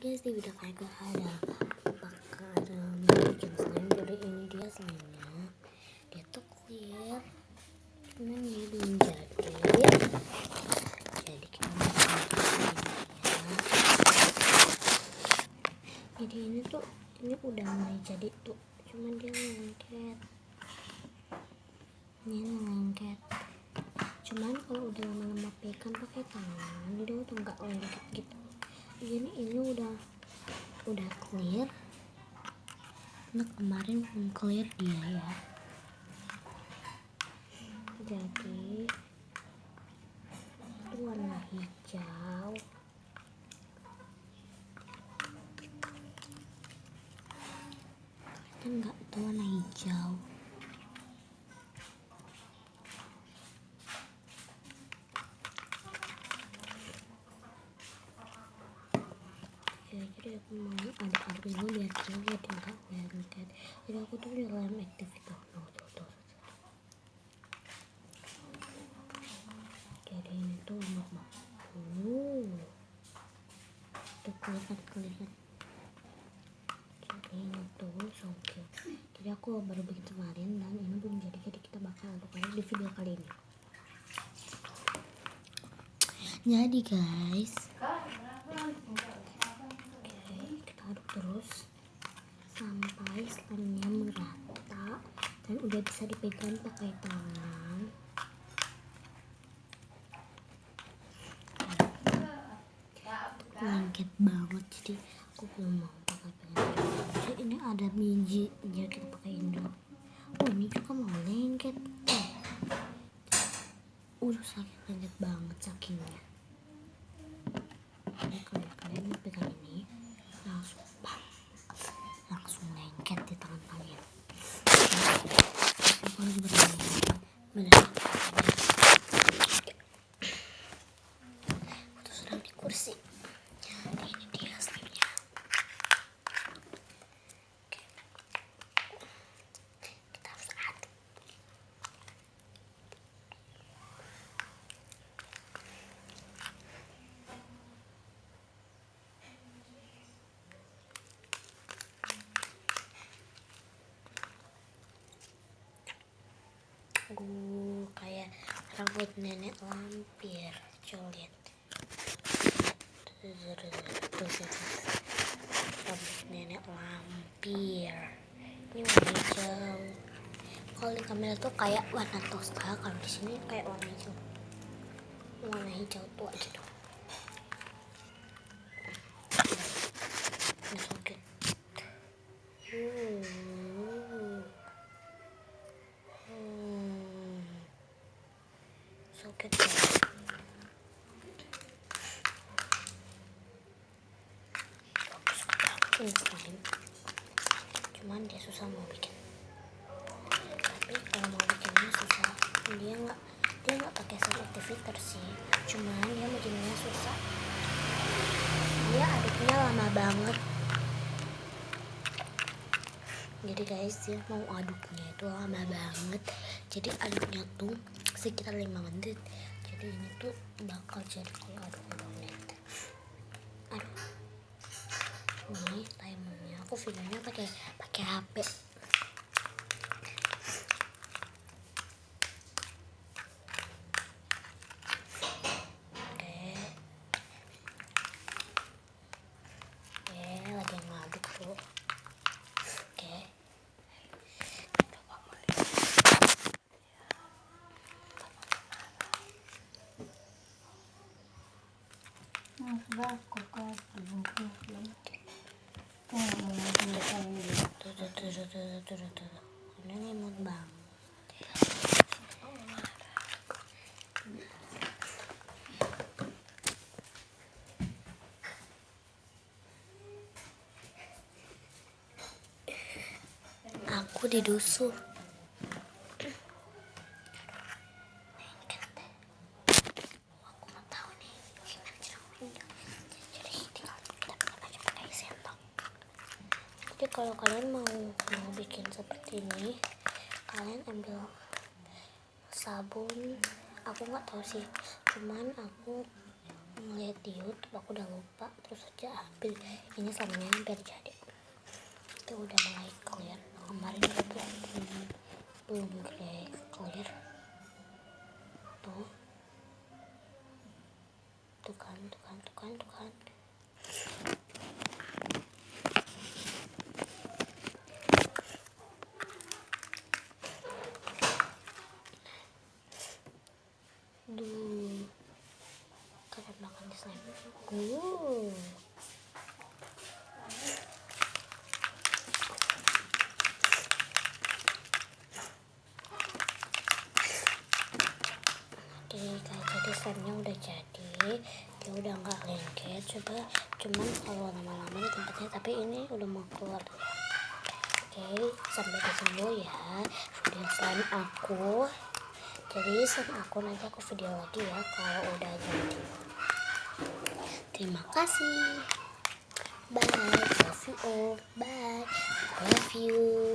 guys, di video kali gak ada bikin slime. Jadi ini dia slime-nya, dia tuh clear, cuman dia belum jadi. Jadi kita mau jadi ini udah mulai jadi tuh, cuman dia lengket. Ini lengket. Cuman kalau udah lama-lama pegang pakai tangan, dia udah nggak lengket gitu. Ini udah clear. Nah, kemarin belum clear dia ya. Jadi itu warna hijau. Enggak, itu warna hijau. Jadi aku mau aduk-aduk dulu biar dia enggak lengket. Jadi aku tuh udah lem aktif itu. Tuh. Jadi ini tuh lembab. Tuh kelihatan. Jadi ini tuh so cute. Jadi aku baru bikin kemarin dan ini belum jadi kita bakal aduk-aduk di video kali ini. Jadi guys, kita aduk terus sampai slime-nya merata dan udah bisa dipegang pakai tangan. Lengket banget, jadi aku belum mau pakai pegang. Jadi ini ada biji, jadi kita pakai dulu. Oh, ini juga mau lengket. Sakit lengket banget sakingnya. Jadi kalau kalian mau pegang ini langsung lengket di tangan kalian. Aku harus benar. Terus sedang di kursi. Ini dia slime-nya. Oke. Kita harus aduk. Kayak rambut nenek lampir, coba lihat. Rambut nenek lampir. Ini warna hijau. Kalau di kamera tuh kayak warna toska, kalau di sini kayak warna hijau. Warna hijau tua gitu. Ini so cute. So cute. Ini slime, cuman dia susah mau bikin. Tapi kalau mau bikinnya susah, dia nggak pakai slime activator sih, cuman dia bikinnya susah. Dia aduknya lama banget. Jadi guys, dia mau aduknya itu lama banget. Jadi aduknya tuh sekitar 5 menit. Jadi ini tuh bakal jadi kalau aduk menit. Ini timernya, aku videonya pakai HP. Oke, lagi ngaduk tuh. Oke. Tuh. Ini imut banget. Aku didusur. Aku mau tahu nih gimana caranya. Jadi tinggal kita aja pakai sendok. Jadi kalau kalian mau bikin seperti ini, kalian ambil sabun. Aku nggak tahu sih, cuman aku ngeliat di YouTube, aku udah lupa, terus aja ambil ini slamnya hampir jadi. Itu udah mulai clear. Kemarin itu belum clear tuh. Tuh kan. Duh, kalian makan di slime. Kayak jadi slime-nya udah jadi, dia udah nggak lengket. Cuman kalau lama-lama di tempatnya, tapi ini udah mau keluar. Oke, sampai di sini dulu ya video slime aku. Jadi slime aku nanti aku video lagi ya kalau udah jadi. Terima kasih. Bye. Love you all. Bye. Love you.